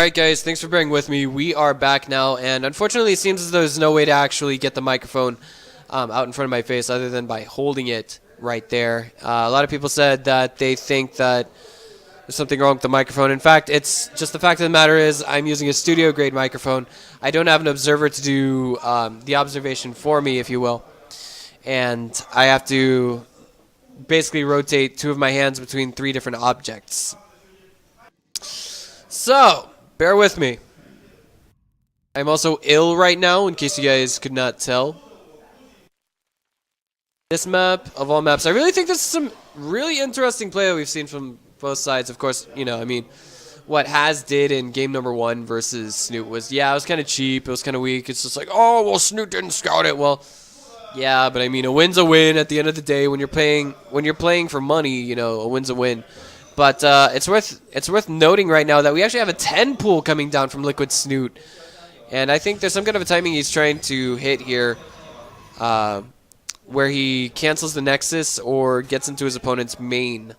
Alright guys, thanks for bearing with me. We are back now, and unfortunately it seems as though there's no way to actually get the microphone out in front of my face other than by holding it right there. A lot of people said that they think that there's something wrong with the microphone. In fact, it's just the fact of the matter is I'm using a studio grade microphone. I don't have an observer to do the observation for me, if you will. And I have to basically rotate two of my hands between three different objects. So, bear with me. I'm also ill right now, in case you guys could not tell. This map, of all maps, I really think this is some really interesting play that we've seen from both sides. Of course, you know, I mean, what Has did in game number 1 versus Snute was, yeah, it was kind of cheap, it was kind of weak. It's just like, oh, well, Snute didn't scout it. Well, yeah, but I mean, a win's a win at the end of the day. When you're playing for money, you know, a win's a win. But it's worth noting right now that we actually have a 10 pool coming down from LiquidSnute. And I think there's some kind of a timing he's trying to hit here where he cancels the Nexus or gets into his opponent's main.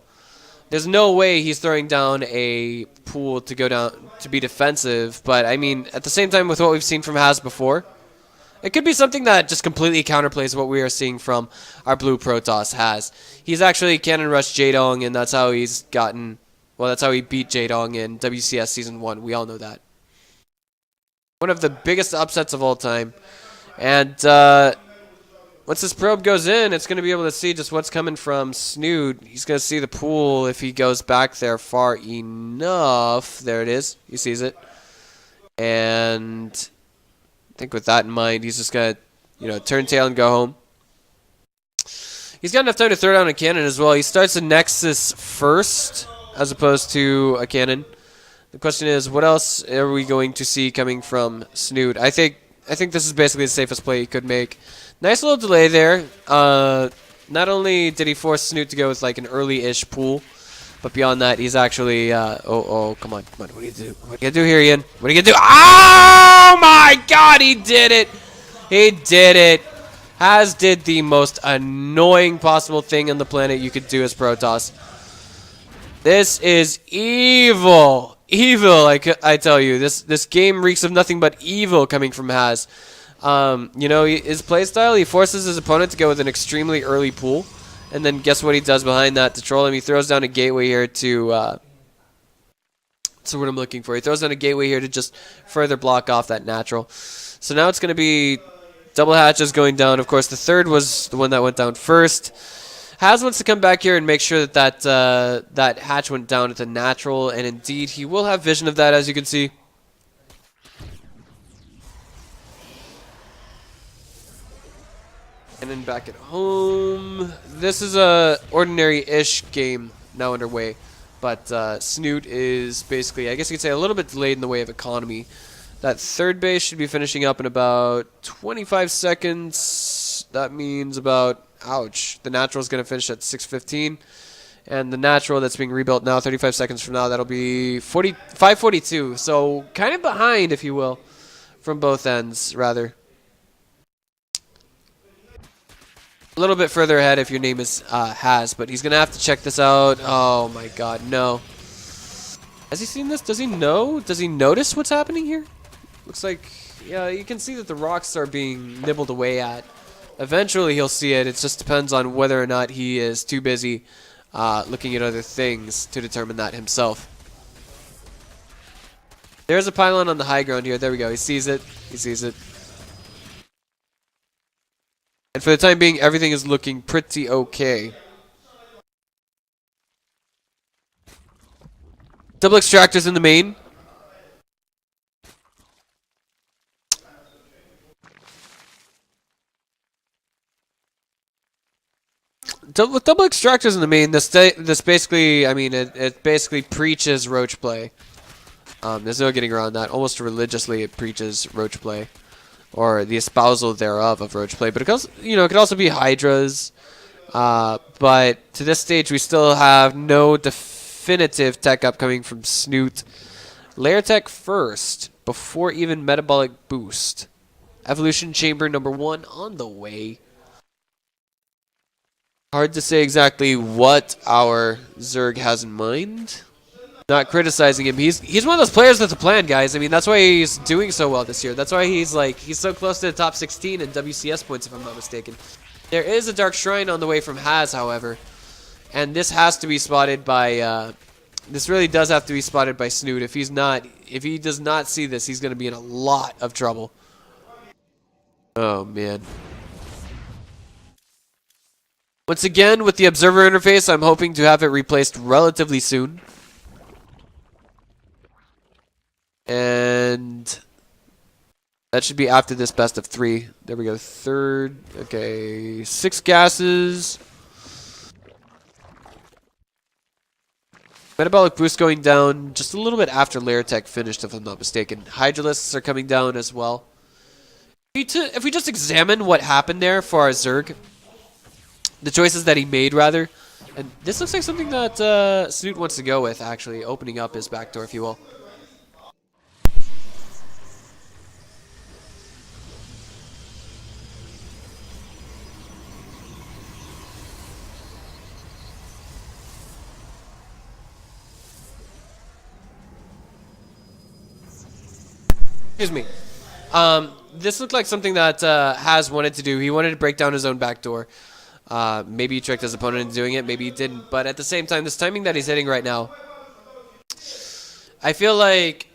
There's no way he's throwing down a pool to go down to be defensive. But, I mean, at the same time with what we've seen from Has before, it could be something that just completely counterplays what we are seeing from our blue Protoss Has. He's actually cannon rushed Sejong, and that's how he's gotten, well, that's how he beat Sejong in WCS Season 1. We all know that. One of the biggest upsets of all time. And once this probe goes in, it's going to be able to see just what's coming from Snute. He's going to see the pool if he goes back there far enough. There it is. He sees it. And I think with that in mind, he's just going to, you know, turn tail and go home. He's got enough time to throw down a cannon as well. He starts a Nexus first as opposed to a cannon. The question is, what else are we going to see coming from Snute? I think this is basically the safest play he could make. Nice little delay there. Not only did he force Snute to go with like an early-ish pool, but beyond that, he's actually come on. What do you do? What are you gonna do here, Ian? What are you gonna do? Oh my God, he did it! He did it. Has did the most annoying possible thing on the planet you could do as Protoss. This is evil. Evil, I tell you. This game reeks of nothing but evil coming from Has. You know, his playstyle, he forces his opponent to go with an extremely early pool. And then guess what he does behind that to troll him? He throws down a gateway here to... so what I'm looking for. He throws down a gateway here to just further block off that natural. So now it's going to be double hatches going down. Of course, the third was the one that went down first. Has wants to come back here and make sure that that hatch went down at the natural, and indeed he will have vision of that, as you can see. And then back at home. This is a ordinary-ish game now underway, but Snute is basically, I guess you could say, a little bit delayed in the way of economy. That third base should be finishing up in about 25 seconds. That means about, ouch, the natural is going to finish at 6:15. And the natural that's being rebuilt now, 35 seconds from now, that'll be 5:42. So kind of behind, if you will, from both ends, rather. A little bit further ahead if your name is Has, but he's going to have to check this out. Oh my God, no. Has he seen this? Does he know? Does he notice what's happening here? Looks like, yeah, you can see that the rocks are being nibbled away at. Eventually he'll see it. It just depends on whether or not he is too busy looking at other things to determine that himself. There's a pylon on the high ground here. There we go. He sees it. He sees it. And for the time being, everything is looking pretty okay. Double extractors in the main. With double extractors in the main, this basically, I mean, it basically preaches roach play. There's no getting around that. Almost religiously, it preaches roach play, or the espousal thereof of roach play. But it could also, you know, it could also be hydras. But to this stage, we still have no definitive tech upcoming from Snute. Layer tech first, before even metabolic boost. Evolution chamber number 1 on the way. Hard to say exactly what our Zerg has in mind. Not criticizing him. He's one of those players with a plan, guys. I mean, that's why he's doing so well this year. That's why he's so close to the top 16 in WCS points, if I'm not mistaken. There is a Dark Shrine on the way from Haz, however, and this has to be spotted by. This really does have to be spotted by Snute. If he does not see this, he's going to be in a lot of trouble. Oh man. Once again, with the observer interface, I'm hoping to have it replaced relatively soon. And that should be after this best of 3. There we go. Third. Okay. 6 gases. Metabolic boost going down just a little bit after Lair Tech finished, if I'm not mistaken. Hydralisks are coming down as well. If we just examine what happened there for our Zerg, the choices that he made, rather, and this looks like something that Snute wants to go with, actually, opening up his backdoor, if you will. Excuse me. This looked like something that Haz wanted to do. He wanted to break down his own backdoor. Maybe he tricked his opponent into doing it. Maybe he didn't. But at the same time, this timing that he's hitting right now, I feel like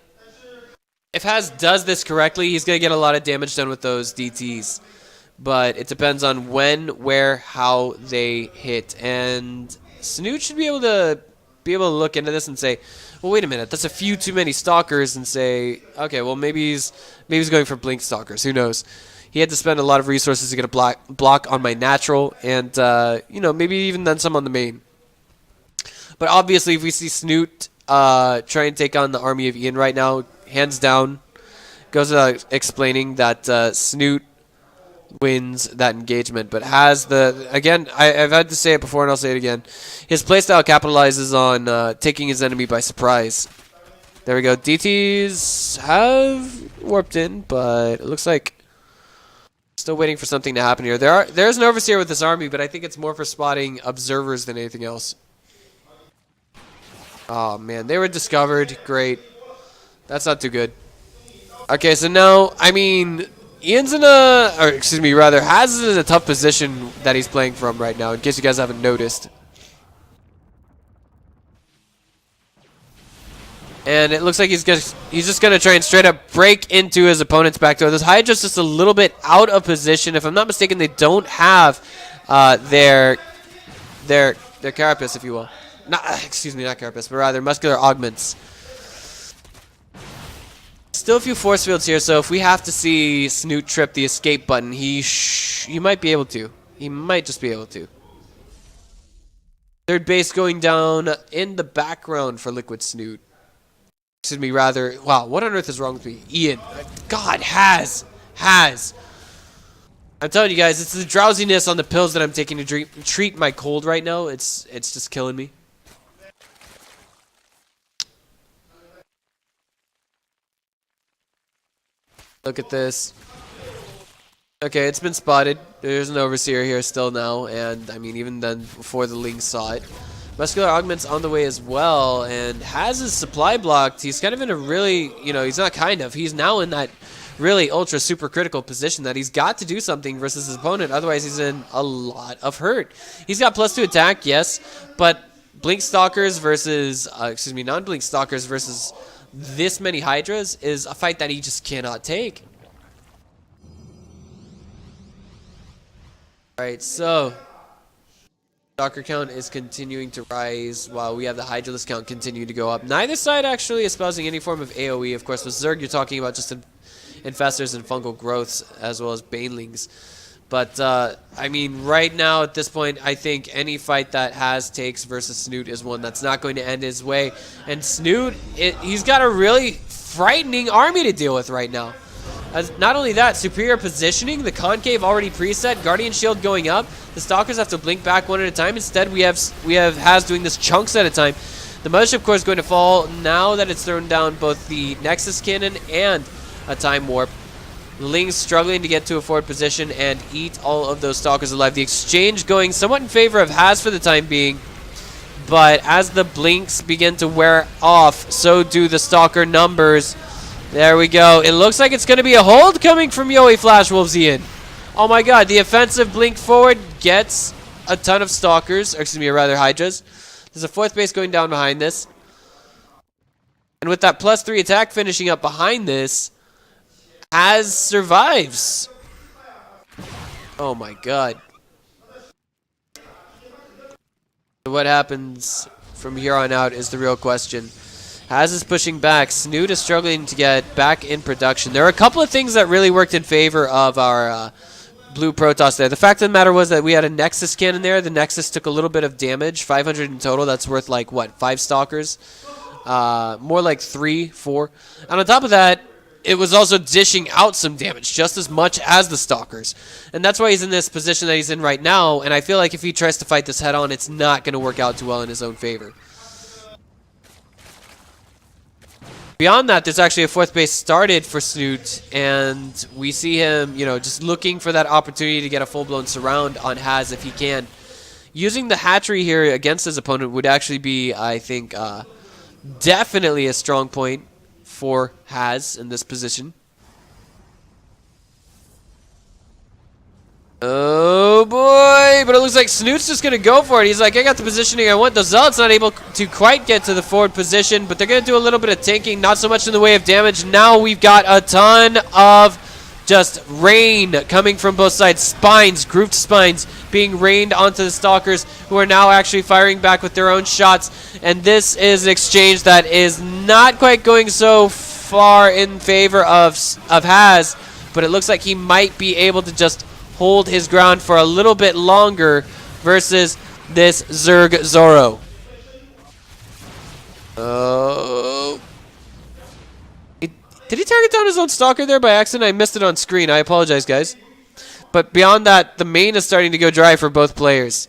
if Haz does this correctly, he's going to get a lot of damage done with those DTs. But it depends on when, where, how they hit. And Snute should be able to look into this and say, well, wait a minute, that's a few too many stalkers, and say, okay, well, maybe he's going for blink stalkers. Who knows? He had to spend a lot of resources to get a block on my natural, and you know, maybe even then some on the main. But obviously, if we see Snute try and take on the army of Ian right now, hands down, goes without explaining that Snute wins that engagement, but has again, I've had to say it before and I'll say it again, his playstyle capitalizes on taking his enemy by surprise. There we go. DTs have warped in, but it looks like still waiting for something to happen here. There's an overseer with this army, but I think it's more for spotting observers than anything else. Oh man, they were discovered. Great. That's not too good. Okay, so now, I mean, Ian's in Haz is in a tough position that he's playing from right now, in case you guys haven't noticed. And it looks like he's just going to try and straight up break into his opponent's backdoor. This Hydra's just a little bit out of position. If I'm not mistaken, they don't have their carapace, if you will. Not carapace, but rather muscular augments. Still a few force fields here, so if we have to see Snute trip the escape button, he might be able to. He might just be able to. Third base going down in the background for LiquidSnute. Excuse me, rather. Wow, what on earth is wrong with me? Ian. God, Haz. I'm telling you guys, it's the drowsiness on the pills that I'm taking to treat my cold right now. It's just killing me. Look at this. Okay, it's been spotted. There's an overseer here still now, and I mean, even then, before the Ling saw it. Muscular augments on the way as well, and has his supply blocked. He's kind of in a really, he's not kind of. He's now in that really ultra super critical position that he's got to do something versus his opponent. Otherwise, he's in a lot of hurt. He's got +2 attack, yes, but blink stalkers versus, non-blink stalkers versus this many Hydras is a fight that he just cannot take. Alright, so Stalker count is continuing to rise while we have the Hydralist count continuing to go up. Neither side actually espousing any form of AoE. Of course, with Zerg, you're talking about just infestors and fungal growths as well as banelings. But, I mean, right now at this point, I think any fight that Haz takes versus Snute is one that's not going to end his way. And Snute, he's got a really frightening army to deal with right now. Not only that, superior positioning, the concave already preset, Guardian Shield going up. The Stalkers have to blink back one at a time. Instead, we have Haz doing this chunks at a time. The Mothership Core is going to fall now that it's thrown down both the Nexus Cannon and a Time Warp. Ling's struggling to get to a forward position and eat all of those Stalkers alive. The exchange going somewhat in favor of Haz for the time being. but as the blinks begin to wear off, so do the Stalker numbers. There we go. It looks like it's going to be a hold coming from YoeFWHas, Ian. Oh my god, the offensive blink forward gets a ton of Stalkers, or excuse me, or rather Hydras. There's a 4th base going down behind this. And with that +3 attack finishing up behind this, Has survives. Oh my god. What happens from here on out is the real question. Has is pushing back. Snute is struggling to get back in production. There are a couple of things that really worked in favor of our blue Protoss there. The fact of the matter was that we had a Nexus cannon there. The Nexus took a little bit of damage, 500 in total. That's worth like, what, 5 Stalkers? More like 3, 4. And on top of that, it was also dishing out some damage, just as much as the Stalkers. And that's why he's in this position that he's in right now, and I feel like if he tries to fight this head-on, it's not going to work out too well in his own favor. Beyond that, there's actually a 4th base started for Snute, and we see him, just looking for that opportunity to get a full-blown surround on Has if he can. Using the hatchery here against his opponent would actually be, I think, definitely a strong point for Has in this position. Oh boy, but it looks like Snute's just going to go for it. He's like, I got the positioning I want. The Zealot's not able to quite get to the forward position, but they're going to do a little bit of tanking, not so much in the way of damage. Now we've got a ton of just rain coming from both sides. Spines, grouped spines, being rained onto the Stalkers, who are now actually firing back with their own shots. And this is an exchange that is not quite going so far in favor of Has, but it looks like he might be able to just hold his ground for a little bit longer versus this Zerg Zoro. Oh. Did he target down his own Stalker there by accident? I missed it on screen. I apologize, guys. But beyond that, the main is starting to go dry for both players.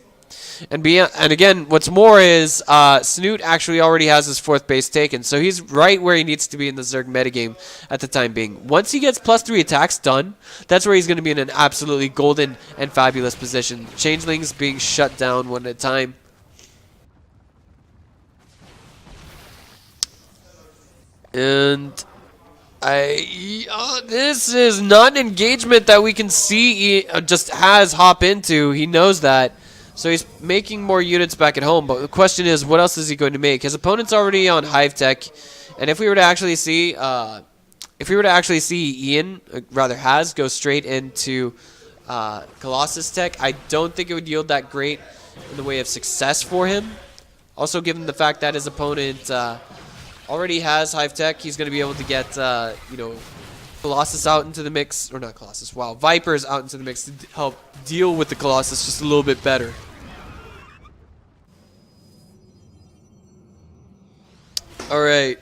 And again, what's more is Snute actually already has his 4th base taken, so he's right where he needs to be in the Zerg metagame at the time being. Once he gets +3 attacks done, that's where he's going to be in an absolutely golden and fabulous position. Changelings being shut down one at a time. And this is not an engagement that we can see just Has hop into. He knows that. So he's making more units back at home, but the question is, what else is he going to make? His opponent's already on Hive Tech, and if we were to actually see, Ian, rather Has, go straight into Colossus Tech, I don't think it would yield that great in the way of success for him. Also, given the fact that his opponent already has Hive Tech, he's going to be able to get, Colossus out into the mix, or not Colossus, wow, Vipers out into the mix to help deal with the Colossus just a little bit better. Alright.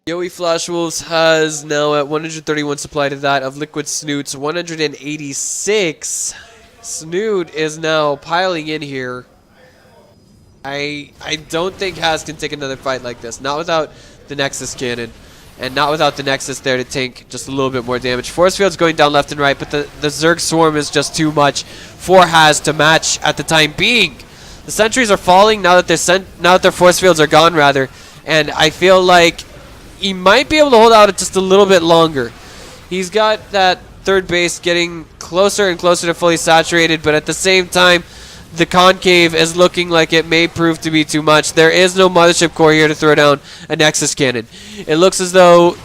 YoeFWHas has now at 131 supply to that of LiquidSnute's 186. Snute is now piling in here. I don't think Has can take another fight like this. Not without the Nexus cannon. And not without the Nexus there to tank just a little bit more damage. Force field's going down left and right, but the Zerg Swarm is just too much for Has to match at the time being. The sentries are falling now that their force fields are gone, rather. And I feel like he might be able to hold out just a little bit longer. He's got that 3rd base getting closer and closer to fully saturated, but at the same time, the concave is looking like it may prove to be too much. There is no mothership core here to throw down a Nexus cannon. It looks as though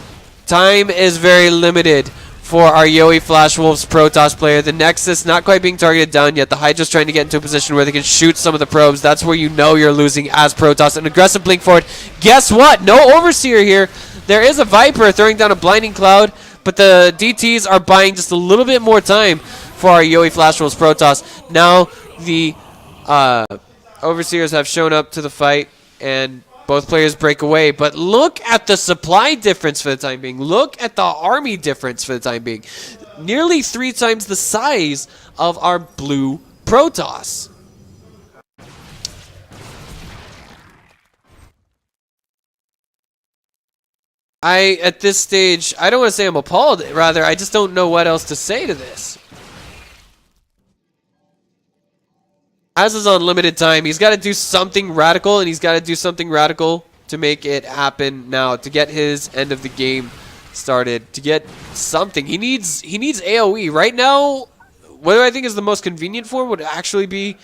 time is very limited for our YoeFWHas Protoss player. The Nexus not quite being targeted down yet. The Hydra's trying to get into a position where they can shoot some of the probes. That's where you know you're losing as Protoss. An aggressive blink forward. Guess what? No Overseer here. There is a Viper throwing down a Blinding Cloud, but the DTs are buying just a little bit more time for our YoeFWHas Protoss. Now the Overseers have shown up to the fight, and both players break away. But look at the supply difference for the time being. Look at the army difference for the time being. Nearly 3 times the size of our blue Protoss. At this stage, I don't want to say I'm appalled. Rather, I just don't know what else to say to this. As is on limited time, he's got to do something radical, and he's got to do something radical to make it happen now, to get his end of the game started, to get something. He needs AoE. Right now, what I think is the most convenient form would actually be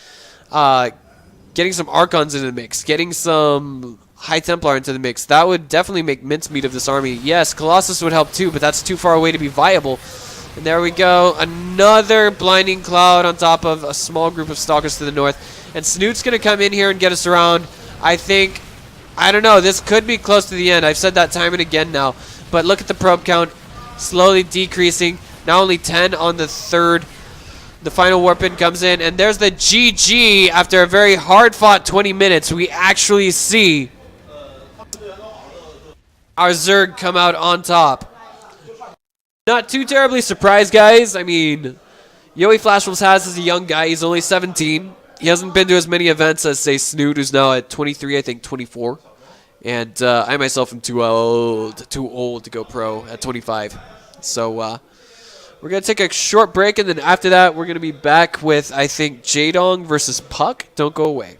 getting some Archons into the mix, getting some High Templar into the mix. That would definitely make mincemeat of this army. Yes, Colossus would help too, but that's too far away to be viable. And there we go. Another Blinding Cloud on top of a small group of Stalkers to the north. And Snute's going to come in here and get us around. I don't know. This could be close to the end. I've said that time and again now. But look at the probe count slowly decreasing. Now only 10 on the third. The final warp in comes in. And there's the GG after a very hard-fought 20 minutes. We actually see our Zerg come out on top. Not too terribly surprised, guys. I mean, YoeFWHas is a young guy. He's only 17. He hasn't been to as many events as, say, Snute, who's now at 23, I think 24. And I myself am too old to go pro at 25. So we're going to take a short break, and then after that, we're going to be back with, I think, Sejong versus Puck. Don't go away.